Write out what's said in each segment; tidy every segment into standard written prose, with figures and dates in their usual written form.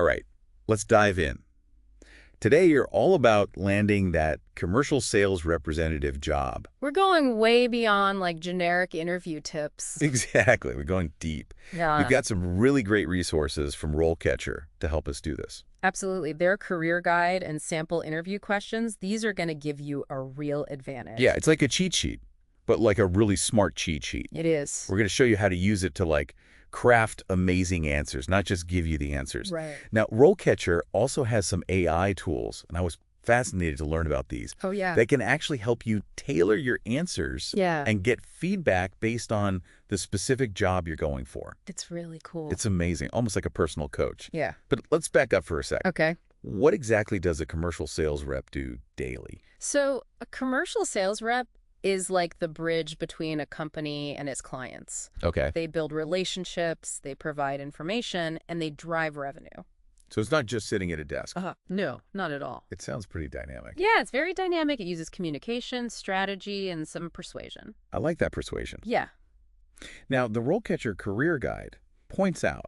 All right, let's dive in. Today, you're all about landing that commercial sales representative job. We're going way beyond like generic interview tips. Exactly. We're going deep. We've Yeah, got some really great resources from RoleCatcher to help us do this. absolutely. Their career guide and sample interview questions, these are going to give you a real Yeah, advantage. it's like a cheat sheet, but like a really smart cheat sheet. It is. We're going to show you how to use it to like craft amazing answers, not just give you the answers. Right. Now, RoleCatcher also has some AI tools, and I was fascinated to learn about these. Oh, yeah. That can actually help you tailor your answers Yeah. and get feedback based on the specific job you're going for. It's really cool. It's amazing, almost like a personal coach. Yeah. But let's back up for a sec. Okay. What exactly does a commercial sales rep do daily? So a commercial sales rep is like the bridge between a company and its clients. Okay. They build relationships, they provide information, and they drive revenue. So it's not just sitting at a desk. No, not at all. It sounds pretty dynamic. Yeah, it's very dynamic. It uses communication, strategy, and some persuasion. I like that persuasion. Yeah. Now, the RoleCatcher Career Guide points out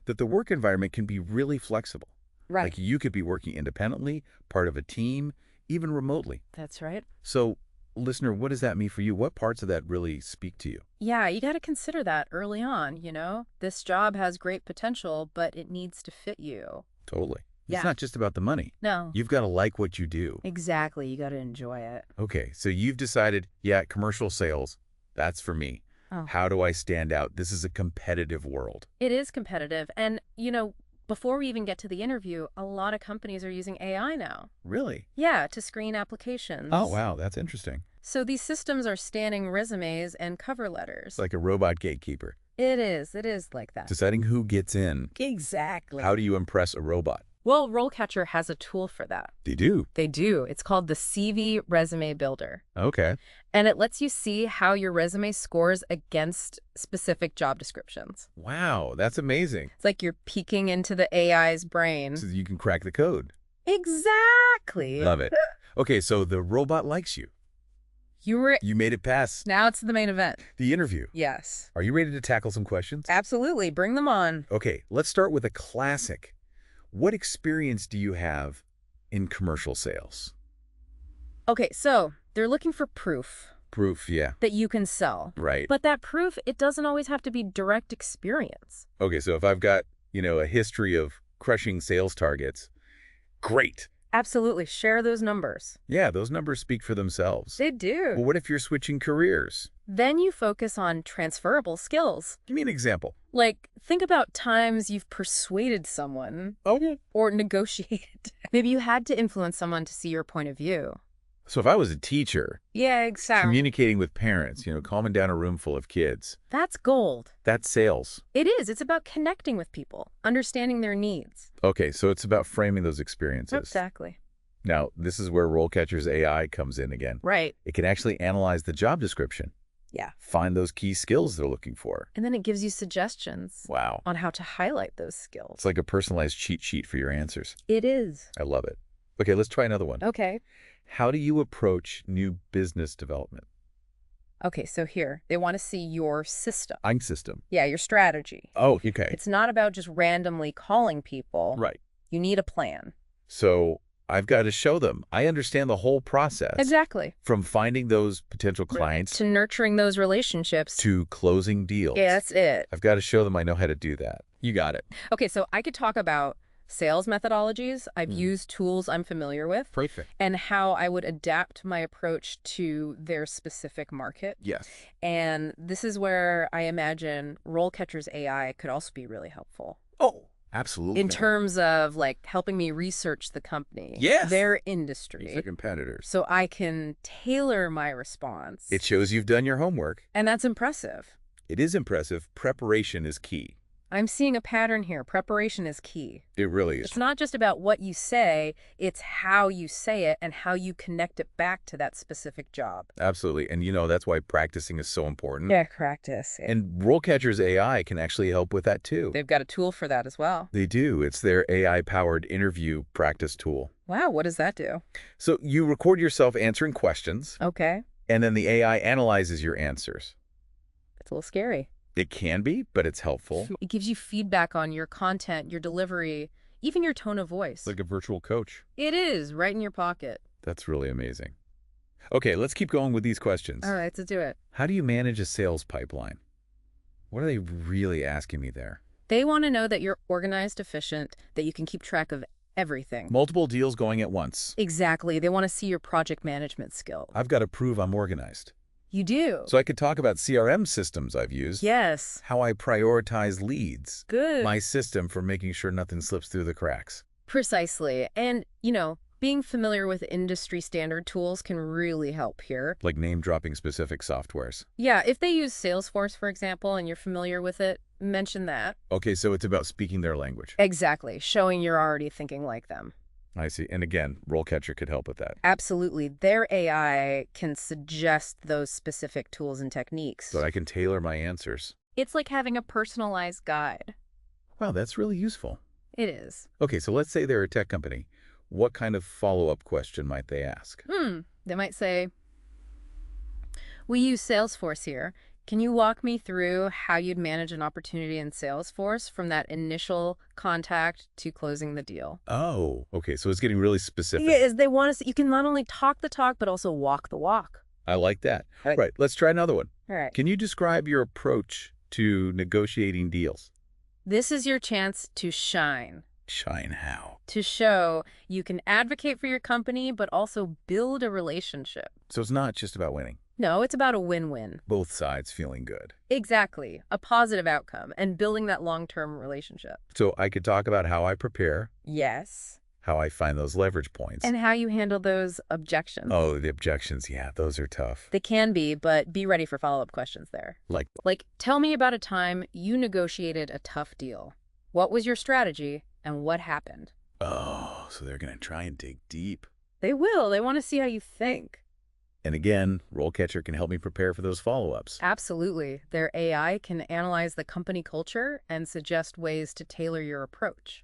that the work environment can be really flexible. Right. Like you could be working independently, part of a team, even remotely. That's right. So, listener, what does that mean for you? What parts of that really speak to you? Yeah, you got to consider that early on, you know? This job has great potential, but it needs to fit you. Totally. Yeah. It's not just about the money. No. You've got to like what you do. Exactly. You got to enjoy it. Okay, so you've decided, yeah, commercial sales, that's for me. Oh. How do I stand out? This is a competitive world. It is competitive. And, you know, before we even get to the interview, a lot of companies are using AI now. Really? Yeah, to screen applications. Oh, wow, that's interesting. So these systems are scanning resumes and cover letters. It's like a robot gatekeeper, It is like that. deciding who gets in. Exactly. How do you impress a robot? Well, RoleCatcher has a tool for that. They do. They do. It's called the CV Resume Builder. Okay. And it lets you see how your resume scores against specific job descriptions. Wow, that's amazing. It's like you're peeking into the AI's brain. So you can crack the code. Exactly. Love it. Okay, so the robot likes you. You made it past Now it's the main event. the interview. Yes. Are you ready to tackle some questions? Absolutely. Bring them on. Okay, let's start with a classic. What experience do you have in commercial sales? Okay, so they're looking for proof Proof, yeah. that you can sell. Right. But that proof, it doesn't always have to be direct experience. Okay, so if I've got, a history of crushing sales targets, great. Absolutely. Share those numbers. Yeah, those numbers speak for themselves. They do. Well, what if you're switching careers? Then you focus on transferable skills. Give me an example. Like, think about times you've persuaded someone Okay. or negotiated. Maybe you had to influence someone to see your point of view. So if I was a teacher, Yeah, exactly. communicating with parents, calming down a room full of kids, That's gold. that's sales. It is. It's about connecting with people, understanding their needs. Okay, so it's about framing those experiences. Exactly. Now, this is where RoleCatcher's AI comes in again. Right. It can actually analyze the job description, Yeah. find those key skills they're looking for. And then it gives you suggestions Wow. on how to highlight those skills. It's like a personalized cheat sheet for your answers. It is. I love it. Okay, let's try another one. Okay. How do you approach new business development? Okay, so here, they want to see your system. System. Yeah, your strategy. Oh, okay. It's not about just randomly calling people. Right. You need a plan. So I've got to show them I understand the whole process. Exactly. From finding those potential clients To nurturing those relationships. to closing deals. Yeah, that's it. I've got to show them I know how to do that. You got it. Okay, so I could talk about sales methodologies. I've used tools I'm familiar with. Perfect. And how I would adapt my approach to their specific market. Yes. And this is where I imagine RoleCatcher's AI could also be really helpful. Oh, absolutely. In terms of like helping me research the company, Yes. their industry, Their competitors. so I can tailor my response. It shows you've done your homework. And that's impressive. It is impressive. Preparation is key. I'm seeing a pattern here. Preparation is key. It really is. It's not just about what you say, it's how you say it and how you connect it back to that specific job. Absolutely. And that's why practicing is so important. Yeah, practice. And RoleCatcher's AI can actually help with that too. They've got a tool for that as well. They do. It's their AI-powered interview practice tool. Wow, what does that do? So you record yourself answering questions, Okay, and then the AI analyzes your answers. it's a little scary. It can be, but it's helpful. It gives you feedback on your content, your delivery, even your tone of voice. Like a virtual coach. It is, right in your pocket. That's really amazing. Okay, let's keep going with these questions. All right, let's do it. How do you manage a sales pipeline? What are they really asking me there? They want to know that you're organized, efficient, that you can keep track of everything. Multiple deals going at once. Exactly. They want to see your project management skill. I've got to prove I'm organized. You do. So I could talk about CRM systems I've used. Yes. How I prioritize leads. Good. My system for making sure nothing slips through the cracks. Precisely. And, being familiar with industry standard tools can really help here. Like name-dropping specific softwares. Yeah, if they use Salesforce, for example, and you're familiar with it, mention that. Okay, so it's about speaking their language. Exactly. Showing you're already thinking like them. I see. And again, RoleCatcher could help with that. Absolutely. Their AI can suggest those specific tools and techniques. So I can tailor my answers. It's like having a personalized guide. Wow, that's really useful. It is. Okay, so let's say they're a tech company. What kind of follow-up question might they ask? They might say, we use Salesforce here. Can you walk me through how you'd manage an opportunity in Salesforce from that initial contact to closing the deal? Oh, okay, so it's getting really specific. Yeah, they want us. You can not only talk the talk, but also walk the walk. I like that. Right. Right, let's try another one. All right. Can you describe your approach to negotiating deals? This is your chance to shine. Shine how? To show you can advocate for your company, but also build a relationship. So it's not just about winning. No, it's about a win-win. Both sides feeling good. Exactly. A positive outcome and building that long-term relationship. So I could talk about how I prepare, Yes. how I find those leverage points. And how you handle those objections. Oh, the objections. Yeah, those are tough. They can be, but be ready for follow-up questions there. Like, Tell me about a time you negotiated a tough deal. What was your strategy and what happened? oh, so they're going to try and dig deep. They will. They want to see how you think. And again, RoleCatcher can help me prepare for those follow-ups. Absolutely. Their AI can analyze the company culture and suggest ways to tailor your approach.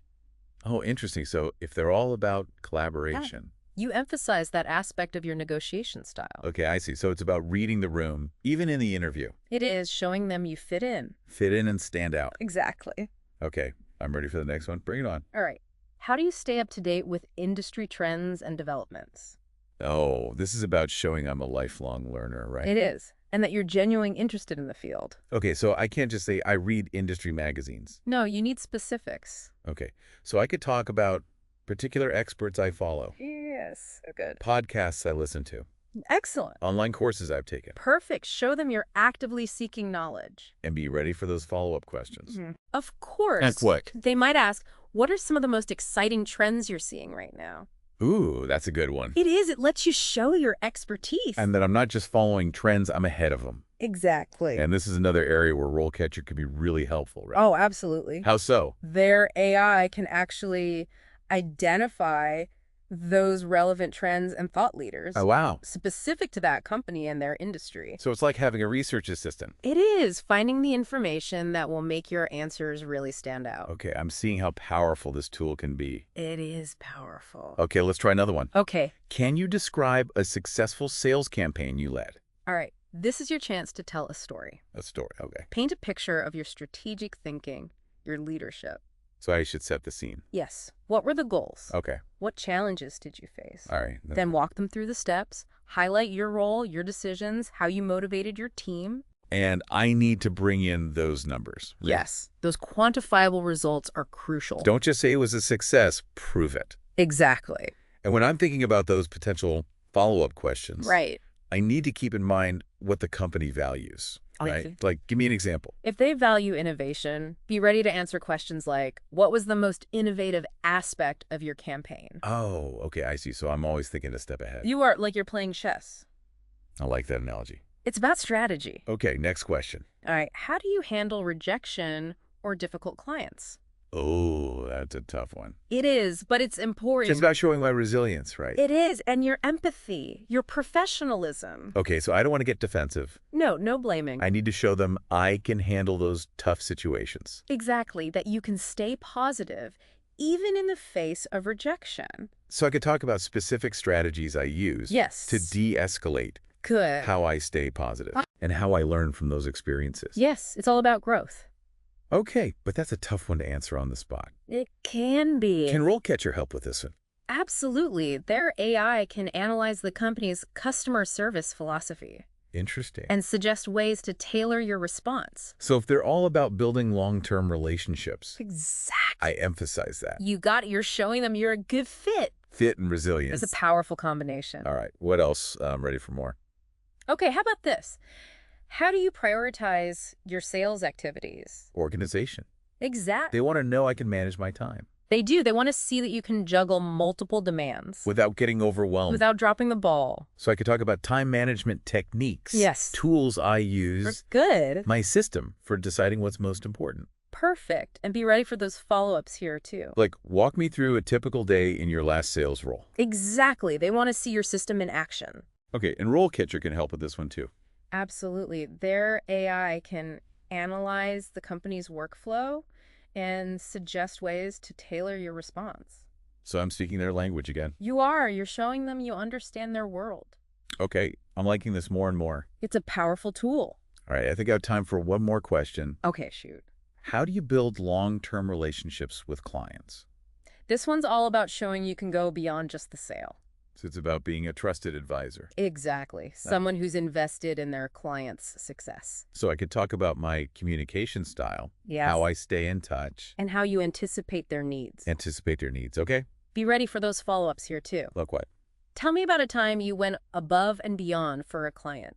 Oh, interesting. So if they're all about collaboration. You emphasize that aspect of your negotiation style. Okay, I see. So it's about reading the room, even in the interview. It is showing them you fit in. Fit in and stand out. Exactly. Okay, I'm ready for the next one. Bring it on. All right. How do you stay up to date with industry trends and developments? Oh, this is about showing I'm a lifelong learner, right? It is. And that you're genuinely interested in the field. Okay, so I can't just say I read industry magazines. No, you need specifics. Okay, so I could talk about particular experts I follow, Yes. Good. podcasts I listen to, Excellent. online courses I've taken, Perfect. Show them you're actively seeking knowledge. and be ready for those follow-up questions. Of course. And quick. They might ask, what are some of the most exciting trends you're seeing right now? Ooh, that's a good one. It is. It lets you show your expertise. And that I'm not just following trends, I'm ahead of them. Exactly. And this is another area where RoleCatcher can be really helpful, right? Oh, absolutely. How so? Their AI can actually identify those relevant trends and thought leaders Oh, wow. specific to that company and their industry. So it's like having a research assistant. It is finding the information that will make your answers really stand out. Okay, I'm seeing how powerful this tool can be. It is powerful. Okay, let's try another one. Okay. Can you describe a successful sales campaign you led? All right. This is your chance to tell a story. A story, okay. Paint a picture of your strategic thinking, your leadership. So I should set the scene. Yes. What were the goals? Okay, What challenges did you face? all right. Then walk them through the steps, highlight your role, your decisions, how you motivated your team. And I need to bring in those numbers. right? Yes. Those quantifiable results are crucial. Don't just say it was a success, prove it. Exactly. And when I'm thinking about those potential follow-up questions, Right. I need to keep in mind what the company values, I right? see. Like, give me an example. If they value innovation, be ready to answer questions like, what was the most innovative aspect of your campaign? Oh, okay, I see. So I'm always thinking a step ahead. You are like you're playing chess. I like that analogy. It's about strategy. Okay, next question. All right. How do you handle rejection or difficult clients? Oh, that's a tough one. It is, but it's important. It's about showing my resilience, right? It is, and your empathy, your professionalism. Okay, so I don't want to get defensive. No blaming. I need to show them I can handle those tough situations. Exactly, that you can stay positive even in the face of rejection. So I could talk about specific strategies I use Yes. to de-escalate Good. how I stay positive and how I learn from those experiences. Yes, it's all about growth. Okay, but that's a tough one to answer on the spot. It can be. Can RoleCatcher help with this one? Absolutely. Their AI can analyze the company's customer service philosophy Interesting. and suggest ways to tailor your response. So if they're all about building long-term relationships, Exactly. I emphasize that. You're showing them you're a good fit. Fit and resilience. It's a powerful combination. All right, what else? I'm ready for more. Okay, how about this? How do you prioritize your sales activities? Organization. Exactly. They want to know I can manage my time They do. They want to see that you can juggle multiple demands without getting overwhelmed. without dropping the ball. So I could talk about time management techniques. Yes. Tools I use. Good. My system for deciding what's most important. Perfect. And be ready for those follow-ups here, too. Like, walk me through a typical day in your last sales role. Exactly. They want to see your system in action. Okay, and RoleCatcher can help with this one too. Absolutely. Their AI can analyze the company's workflow and suggest ways to tailor your response. So I'm speaking their language again. You are. You're showing them you understand their world. Okay, I'm liking this more and more. It's a powerful tool. All right, I think I have time for one more question. Okay, shoot. How do you build long-term relationships with clients? This one's all about showing you can go beyond just the sale. So it's about being a trusted advisor. Exactly. Someone who's invested in their client's success. So I could talk about my communication style, Yes. how I stay in touch, And how you anticipate their needs. anticipate their needs, okay? Be ready for those follow-ups here, too. Look what? Tell me about a time you went above and beyond for a client.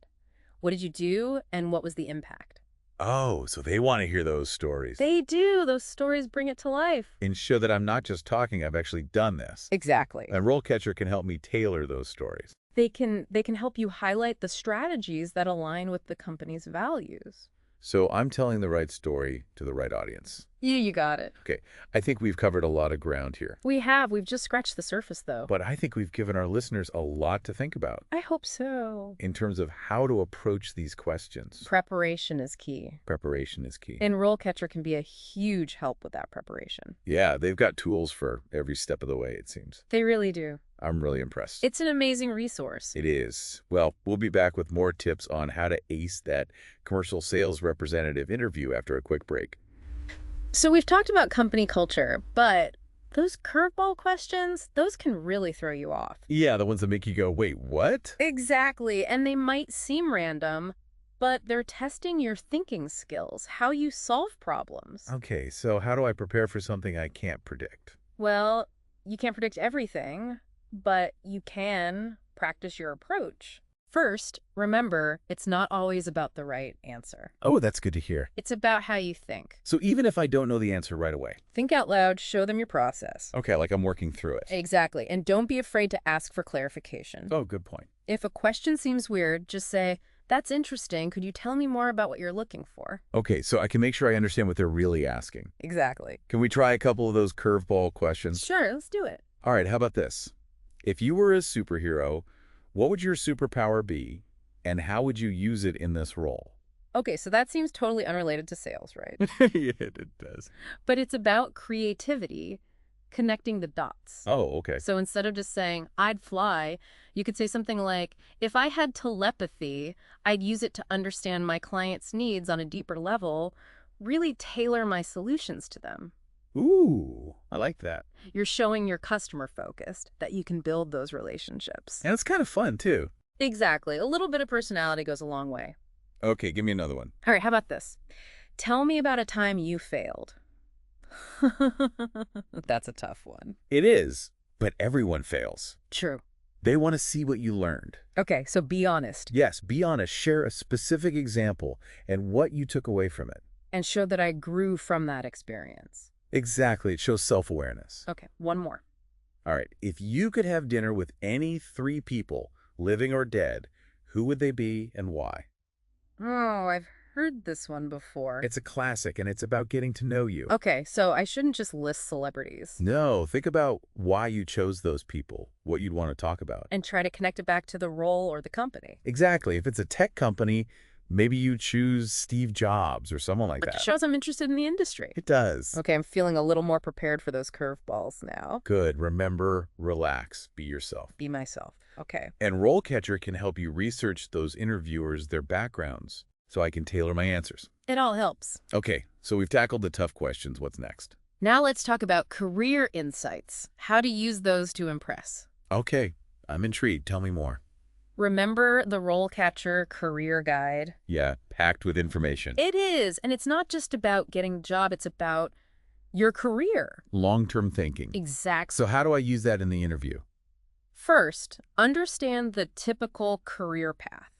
What did you do, and what was the impact? Oh, so they want to hear those stories. They do. Those stories bring it to life. And show that I'm not just talking, I've actually done this. Exactly. And RoleCatcher can help me tailor those stories. They can help you highlight the strategies that align with the company's values. So I'm telling the right story to the right audience. Yeah, you got it. Okay, I think we've covered a lot of ground here. We have. We've just scratched the surface, though. But I think we've given our listeners a lot to think about I hope so. in terms of how to approach these questions. Preparation is key. Preparation is key. And RoleCatcher can be a huge help with that preparation. Yeah, they've got tools for every step of the way, it seems. They really do. I'm really impressed. It's an amazing resource. It is. Well, we'll be back with more tips on how to ace that commercial sales representative interview after a quick break. So we've talked about company culture, but those curveball questions, those can really throw you off. Yeah, the ones that make you go, wait, what? Exactly. And they might seem random, but they're testing your thinking skills, how you solve problems. Okay, so how do I prepare for something I can't predict? Well, you can't predict everything, but you can practice your approach. First, remember, it's not always about the right answer. Oh, that's good to hear. It's about how you think. So even if I don't know the answer right away. Think out loud, show them your process. Okay, like I'm working through it. Exactly. And don't be afraid to ask for clarification. Oh, good point. If a question seems weird, just say, "That's interesting. Could you tell me more about what you're looking for?" Okay, so I can make sure I understand what they're really asking. Exactly. Can we try a couple of those curveball questions? Sure, let's do it. All right, how about this? If you were a superhero, what would your superpower be, and how would you use it in this role? Okay, so that seems totally unrelated to sales, right? Yeah, it does. But it's about creativity, connecting the dots. Oh, okay. So instead of just saying, "I'd fly," you could say something like, "If I had telepathy, I'd use it to understand my client's needs on a deeper level, really tailor my solutions to them." Ooh, I like that. You're showing you're customer focused, that you can build those relationships. And it's kind of fun, too. Exactly. A little bit of personality goes a long way. Okay, give me another one. All right, how about this? Tell me about a time you failed. That's a tough one. It is, but everyone fails. True. They want to see what you learned. Okay, so be honest. Yes, be honest. Share a specific example and what you took away from it. And show that I grew from that experience. Exactly. It shows self-awareness. Okay, one more. All right. If you could have dinner with any 3 people, living or dead, who would they be and why? Oh, I've heard this one before. It's a classic, and it's about getting to know you. Okay, so I shouldn't just list celebrities. No, think about why you chose those people, what you'd want to talk about. And try to connect it back to the role or the company. Exactly. If it's a tech company, maybe you choose Steve Jobs or someone like But that. it shows I'm interested in the industry. It does. Okay, I'm feeling a little more prepared for those curveballs now. Good. Remember, relax. Be yourself. Be myself. Okay. And RoleCatcher can help you research those interviewers, their backgrounds, so I can tailor my answers. It all helps. Okay, so we've tackled the tough questions. What's next? Now let's talk about career insights, how to use those to impress. Okay, I'm intrigued. Tell me more. Remember the RoleCatcher Career Guide? Yeah, packed with information. It is, and it's not just about getting a job, it's about your career. Long-term thinking. Exactly. So how do I use that in the interview? First, understand the typical career path.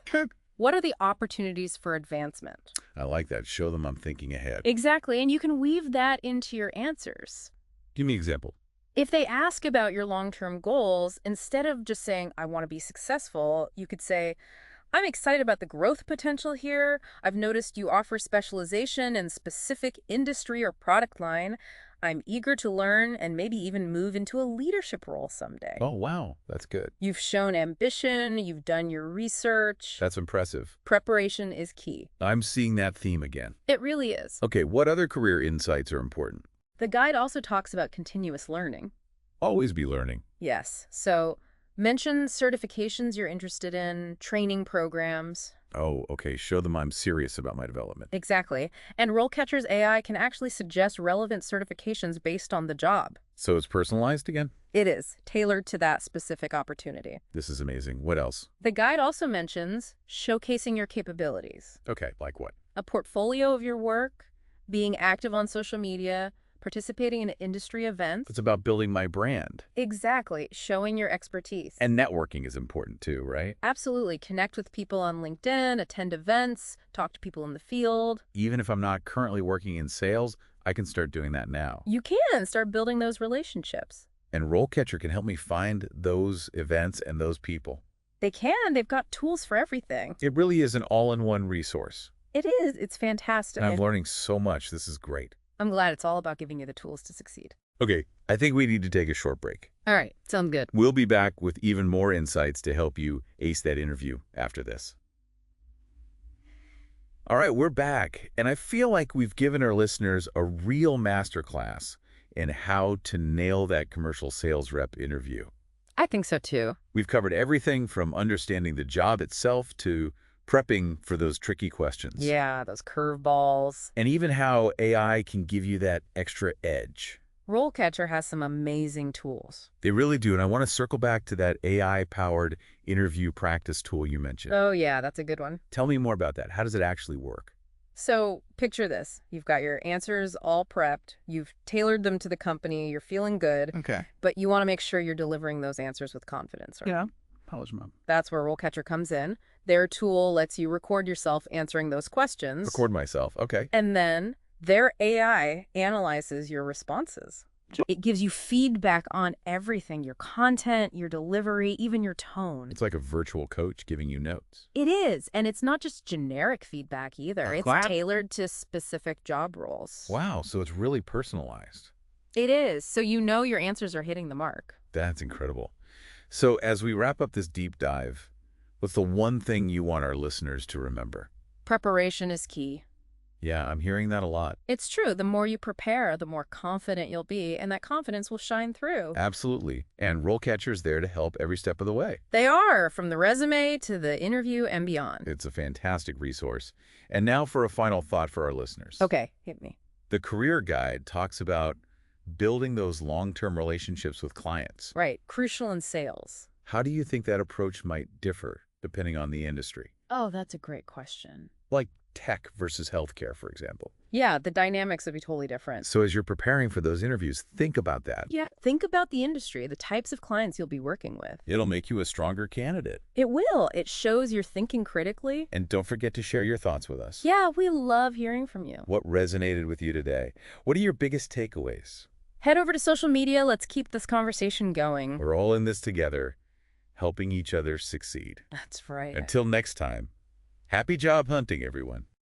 What are the opportunities for advancement? I like that. Show them I'm thinking ahead. Exactly, and you can weave that into your answers. Give me an example. If they ask about your long-term goals, instead of just saying, I want to be successful, you could say, I'm excited about the growth potential here. I've noticed you offer specialization in specific industry or product line. I'm eager to learn and maybe even move into a leadership role someday. Oh, wow. That's good. You've shown ambition. You've done your research. That's impressive. Preparation is key. I'm seeing that theme again. It really is. Okay, what other career insights are important? The guide also talks about continuous learning. Always be learning. Yes. So mention certifications you're interested in, training programs. Oh, okay. Show them I'm serious about my development. Exactly. And RoleCatcher's AI can actually suggest relevant certifications based on the job. So it's personalized again? It is, tailored to that specific opportunity. This is amazing. What else? The guide also mentions showcasing your capabilities. Okay, like what? A portfolio of your work, being active on social media, participating in industry events. It's about building my brand. Exactly, showing your expertise. And networking is important too, right? Absolutely. Connect with people on LinkedIn, attend events, talk to people in the field. Even if I'm not currently working in sales, I can start doing that now. You can start building those relationships. And RoleCatcher can help me find those events and those people. They can. They've got tools for everything. It really is an all-in-one resource. It is. It's fantastic. And I'm learning so much. This is great. I'm glad it's all about giving you the tools to succeed. Okay, I think we need to take a short break. All right. Sounds good. We'll be back with even more insights to help you ace that interview after this. All right, we're back, and I feel like we've given our listeners a real masterclass in how to nail that commercial sales rep interview. I think so too. We've covered everything from understanding the job itself to prepping for those tricky questions. Yeah, those curveballs. And even how AI can give you that extra edge. RoleCatcher has some amazing tools. They really do, and I want to circle back to that AI-powered interview practice tool you mentioned. Oh, yeah, that's a good one. Tell me more about that. How does it actually work? So picture this. You've got your answers all prepped. You've tailored them to the company. You're feeling good. Okay. But you want to make sure you're delivering those answers with confidence. Right? Yeah. Polish mom. That's where RoleCatcher comes in. Their tool lets you record yourself answering those questions. Record myself. Okay. And then their AI analyzes your responses. It gives you feedback on everything, your content, your delivery, even your tone. It's like a virtual coach giving you notes. It is. And it's not just generic feedback either. It's tailored to specific job roles. Wow, so it's really personalized. It is. So you know your answers are hitting the mark. That's incredible. So as we wrap up this deep dive, what's the one thing you want our listeners to remember? Preparation is key. Yeah, I'm hearing that a lot. It's true. The more you prepare, the more confident you'll be, and that confidence will shine through. Absolutely. And RoleCatcher's there to help every step of the way. They are, from the resume to the interview and beyond. It's a fantastic resource. And now for a final thought for our listeners. Okay, hit me. The Career Guide talks about building those long-term relationships with clients. Right, crucial in sales. How do you think that approach might differ depending on the industry? Oh, that's a great question. Like tech versus healthcare, for example. Yeah, the dynamics would be totally different. So as you're preparing for those interviews, think about that. Yeah, think about the industry, the types of clients you'll be working with. It'll make you a stronger candidate. It will. It shows you're thinking critically. And don't forget to share your thoughts with us. Yeah, we love hearing from you. What resonated with you today? What are your biggest takeaways? Head over to social media. Let's keep this conversation going. We're all in this together, helping each other succeed. That's right. Until next time, happy job hunting, everyone.